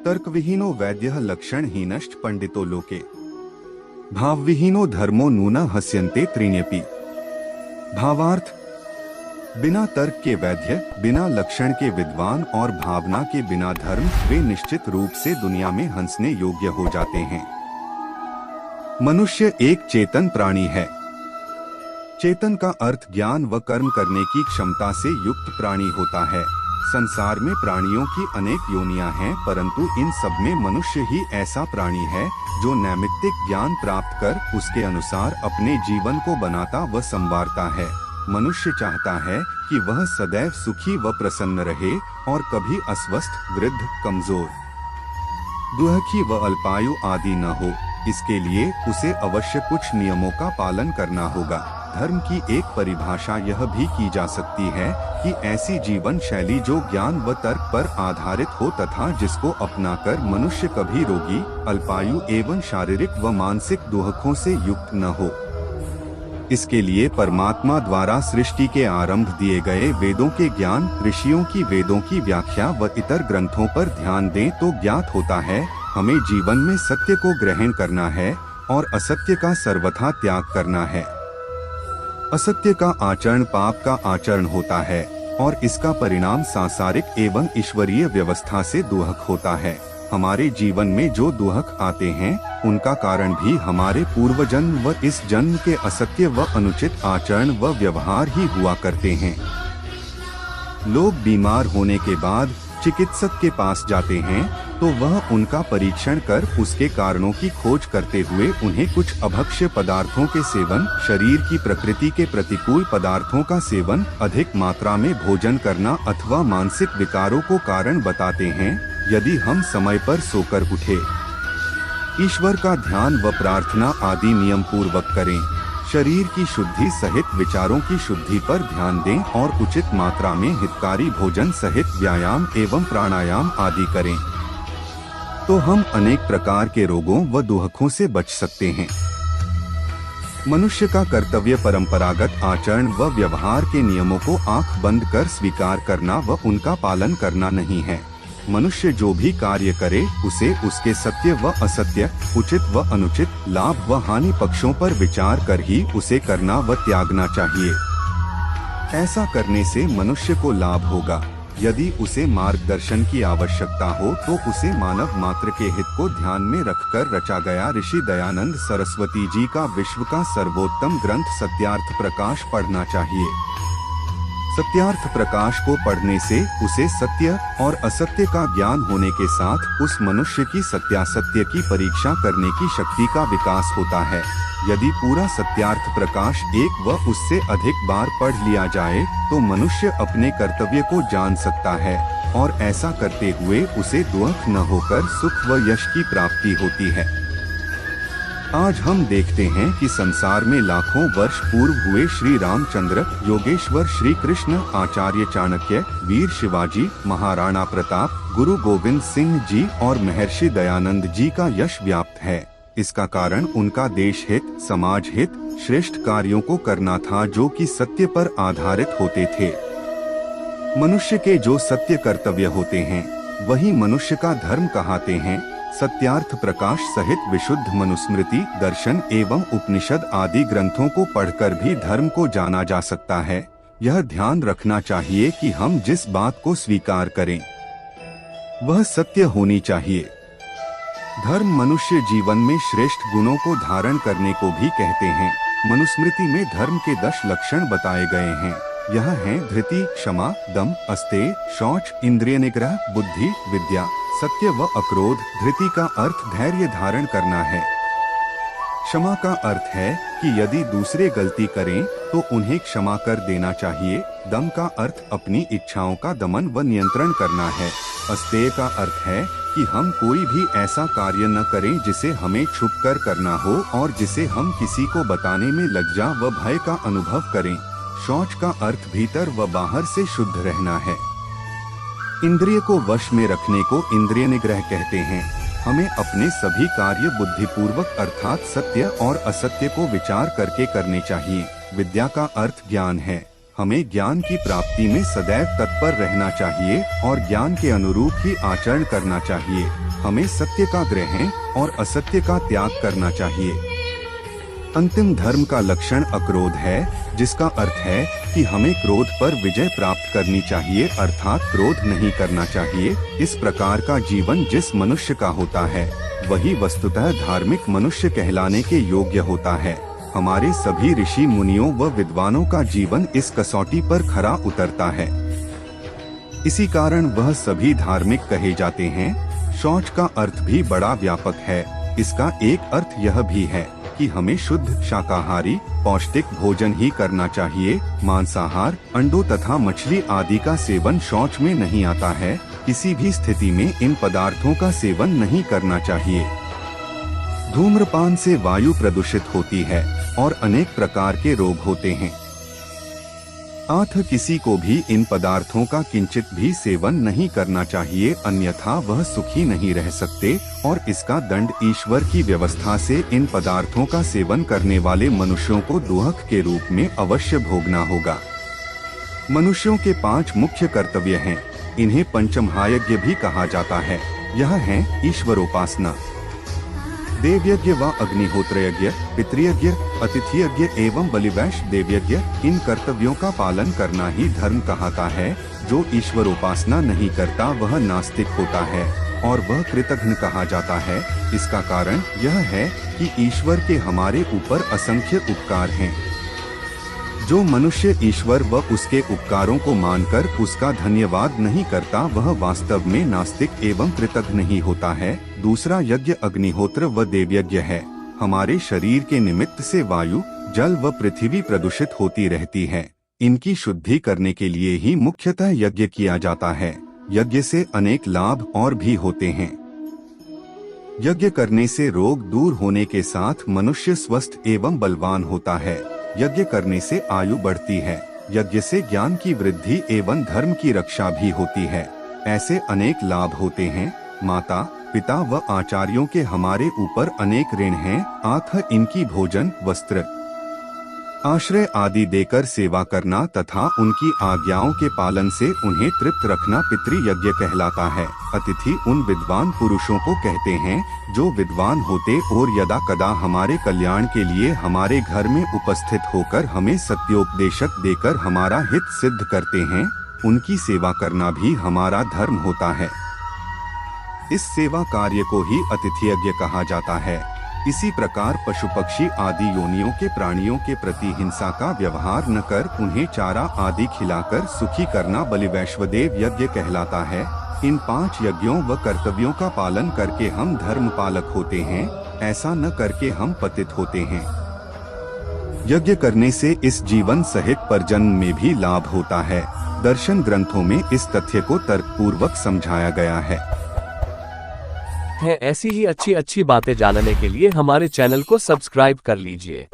तर्कविहीनो वैद्यः लक्षणहीनश्च पंडितो लोके भावविहीनो धर्मो नूना हस्यन्ते त्रीण्यपि। भावार्थ, बिना तर्क के वैद्य, बिना लक्षण के विद्वान और भावना के बिना धर्म, वे निश्चित रूप से दुनिया में हंसने योग्य हो जाते हैं। मनुष्य एक चेतन प्राणी है। चेतन का अर्थ ज्ञान व कर्म करने की क्षमता से युक्त प्राणी होता है। संसार में प्राणियों की अनेक योनियां हैं, परंतु इन सब में मनुष्य ही ऐसा प्राणी है जो नैमित्तिक ज्ञान प्राप्त कर उसके अनुसार अपने जीवन को बनाता व संवारता है। मनुष्य चाहता है कि वह सदैव सुखी व प्रसन्न रहे और कभी अस्वस्थ, वृद्ध, कमजोर, दुखी व अल्पायु आदि न हो। इसके लिए उसे अवश्य कुछ नियमों का पालन करना होगा। धर्म की एक परिभाषा यह भी की जा सकती है कि ऐसी जीवन शैली जो ज्ञान व तर्क पर आधारित हो तथा जिसको अपनाकर मनुष्य कभी रोगी, अल्पायु एवं शारीरिक व मानसिक दुखों से युक्त न हो। इसके लिए परमात्मा द्वारा सृष्टि के आरंभ दिए गए वेदों के ज्ञान, ऋषियों की वेदों की व्याख्या व इतर ग्रंथों पर ध्यान दें तो ज्ञात होता है हमें जीवन में सत्य को ग्रहण करना है और असत्य का सर्वथा त्याग करना है। असत्य का आचरण पाप का आचरण होता है और इसका परिणाम सांसारिक एवं ईश्वरीय व्यवस्था से दुख होता है। हमारे जीवन में जो दुख आते हैं उनका कारण भी हमारे पूर्व जन्म व इस जन्म के असत्य व अनुचित आचरण व व्यवहार ही हुआ करते हैं। लोग बीमार होने के बाद चिकित्सक के पास जाते हैं तो वह उनका परीक्षण कर उसके कारणों की खोज करते हुए उन्हें कुछ अभक्ष्य पदार्थों के सेवन, शरीर की प्रकृति के प्रतिकूल पदार्थों का सेवन, अधिक मात्रा में भोजन करना अथवा मानसिक विकारों को कारण बताते हैं। यदि हम समय पर सोकर उठे, ईश्वर का ध्यान व प्रार्थना आदि नियम पूर्वक करें, शरीर की शुद्धि सहित विचारों की शुद्धि पर ध्यान दें और उचित मात्रा में हितकारी भोजन सहित व्यायाम एवं प्राणायाम आदि करें, तो हम अनेक प्रकार के रोगों व दुखों से बच सकते हैं। मनुष्य का कर्तव्य परंपरागत आचरण व व्यवहार के नियमों को आंख बंद कर स्वीकार करना व उनका पालन करना नहीं है। मनुष्य जो भी कार्य करे उसे उसके सत्य व असत्य, उचित व अनुचित, लाभ व हानि पक्षों पर विचार कर ही उसे करना व त्यागना चाहिए। ऐसा करने से मनुष्य को लाभ होगा। यदि उसे मार्गदर्शन की आवश्यकता हो तो उसे मानव मात्र के हित को ध्यान में रखकर रचा गया ऋषि दयानंद सरस्वती जी का विश्व का सर्वोत्तम ग्रंथ सत्यार्थ प्रकाश पढ़ना चाहिए। सत्यार्थ प्रकाश को पढ़ने से उसे सत्य और असत्य का ज्ञान होने के साथ उस मनुष्य की सत्यासत्य की परीक्षा करने की शक्ति का विकास होता है। यदि पूरा सत्यार्थ प्रकाश एक व उससे अधिक बार पढ़ लिया जाए तो मनुष्य अपने कर्तव्य को जान सकता है और ऐसा करते हुए उसे दुख न होकर सुख व यश की प्राप्ति होती है। आज हम देखते हैं कि संसार में लाखों वर्ष पूर्व हुए श्री रामचंद्र, योगेश्वर श्री कृष्ण, आचार्य चाणक्य, वीर शिवाजी, महाराणा प्रताप, गुरु गोविंद सिंह जी और महर्षि दयानंद जी का यश व्याप्त है। इसका कारण उनका देश हित, समाज हित, श्रेष्ठ कार्यों को करना था जो कि सत्य पर आधारित होते थे। मनुष्य के जो सत्य कर्तव्य होते हैं वही मनुष्य का धर्म कहलाते हैं। सत्यार्थ प्रकाश सहित विशुद्ध मनुस्मृति, दर्शन एवं उपनिषद आदि ग्रंथों को पढ़कर भी धर्म को जाना जा सकता है। यह ध्यान रखना चाहिए कि हम जिस बात को स्वीकार करें वह सत्य होनी चाहिए। धर्म मनुष्य जीवन में श्रेष्ठ गुणों को धारण करने को भी कहते हैं। मनुस्मृति में धर्म के 10 लक्षण बताए गए हैं। यह हैं धृति, क्षमा, दम, अस्तेय, शौच, इंद्रिय निग्रह, बुद्धि, विद्या, सत्य व अक्रोध। धृति का अर्थ धैर्य धारण करना है। क्षमा का अर्थ है कि यदि दूसरे गलती करें तो उन्हें क्षमा कर देना चाहिए। दम का अर्थ अपनी इच्छाओं का दमन व नियंत्रण करना है। अस्तेय का अर्थ है कि हम कोई भी ऐसा कार्य न करें जिसे हमें छुप कर करना हो और जिसे हम किसी को बताने में लज्जा व भय का अनुभव करें। शौच का अर्थ भीतर व बाहर से शुद्ध रहना है। इंद्रिय को वश में रखने को इंद्रिय निग्रह कहते हैं। हमें अपने सभी कार्य बुद्धिपूर्वक अर्थात सत्य और असत्य को विचार करके करने चाहिए। विद्या का अर्थ ज्ञान है। हमें ज्ञान की प्राप्ति में सदैव तत्पर रहना चाहिए और ज्ञान के अनुरूप ही आचरण करना चाहिए। हमें सत्य का ग्रहण और असत्य का त्याग करना चाहिए। अंतिम धर्म का लक्षण अक्रोध है, जिसका अर्थ है कि हमें क्रोध पर विजय प्राप्त करनी चाहिए, अर्थात क्रोध नहीं करना चाहिए। इस प्रकार का जीवन जिस मनुष्य का होता है वही वस्तुतः धार्मिक मनुष्य कहलाने के योग्य होता है। हमारे सभी ऋषि मुनियों व विद्वानों का जीवन इस कसौटी पर खरा उतरता है। इसी कारण वह सभी धार्मिक कहे जाते हैं। शौच का अर्थ भी बड़ा व्यापक है। इसका एक अर्थ यह भी है कि हमें शुद्ध शाकाहारी पौष्टिक भोजन ही करना चाहिए। मांसाहार, अंडों तथा मछली आदि का सेवन शौच में नहीं आता है। किसी भी स्थिति में इन पदार्थों का सेवन नहीं करना चाहिए। धूम्रपान से वायु प्रदूषित होती है और अनेक प्रकार के रोग होते हैं। अतः किसी को भी इन पदार्थों का किंचित भी सेवन नहीं करना चाहिए, अन्यथा वह सुखी नहीं रह सकते और इसका दंड ईश्वर की व्यवस्था से इन पदार्थों का सेवन करने वाले मनुष्यों को दुहक के रूप में अवश्य भोगना होगा। मनुष्यों के 5 मुख्य कर्तव्य हैं। इन्हें पंचमहायज्ञ भी कहा जाता है। यह है ईश्वरोपासना, देवयज्ञ व अग्निहोत्र यज्ञ, पितृयज्ञ, अतिथि यज्ञ एवं बलिवैश्य देवयज्ञ। इन कर्तव्यों का पालन करना ही धर्म कहलाता है। जो ईश्वरोपासना नहीं करता वह नास्तिक होता है और वह कृतघ्न कहा जाता है। इसका कारण यह है कि ईश्वर के हमारे ऊपर असंख्य उपकार हैं। जो मनुष्य ईश्वर व उसके उपकारों को मानकर उसका धन्यवाद नहीं करता वह वास्तव में नास्तिक एवं कृतघ्न ही होता है। दूसरा यज्ञ अग्निहोत्र व देवयज्ञ है। हमारे शरीर के निमित्त से वायु, जल व पृथ्वी प्रदूषित होती रहती है। इनकी शुद्धि करने के लिए ही मुख्यतः यज्ञ किया जाता है। यज्ञ से अनेक लाभ और भी होते हैं। यज्ञ करने से रोग दूर होने के साथ मनुष्य स्वस्थ एवं बलवान होता है। यज्ञ करने से आयु बढ़ती है। यज्ञ से ज्ञान की वृद्धि एवं धर्म की रक्षा भी होती है। ऐसे अनेक लाभ होते हैं। माता, पिता व आचार्यों के हमारे ऊपर अनेक ऋण हैं। अतः इनकी भोजन, वस्त्र, आश्रय आदि देकर सेवा करना तथा उनकी आज्ञाओं के पालन से उन्हें तृप्त रखना पितृयज्ञ कहलाता है। अतिथि उन विद्वान पुरुषों को कहते हैं जो विद्वान होते और यदा कदा हमारे कल्याण के लिए हमारे घर में उपस्थित होकर हमें सत्योपदेशक देकर हमारा हित सिद्ध करते हैं। उनकी सेवा करना भी हमारा धर्म होता है। इस सेवा कार्य को ही अतिथि यज्ञ कहा जाता है। इसी प्रकार पशु पक्षी आदि योनियों के प्राणियों के प्रति हिंसा का व्यवहार न कर उन्हें चारा आदि खिलाकर सुखी करना बलिवैश्वदेव यज्ञ कहलाता है। इन 5 यज्ञों व कर्तव्यों का पालन करके हम धर्म पालक होते हैं। ऐसा न करके हम पतित होते हैं। यज्ञ करने से इस जीवन सहित परजन्म में भी लाभ होता है। दर्शन ग्रंथों में इस तथ्य को तर्कपूर्वक समझाया गया है। ऐसी ही अच्छी बातें जानने के लिए हमारे चैनल को सब्सक्राइब कर लीजिए।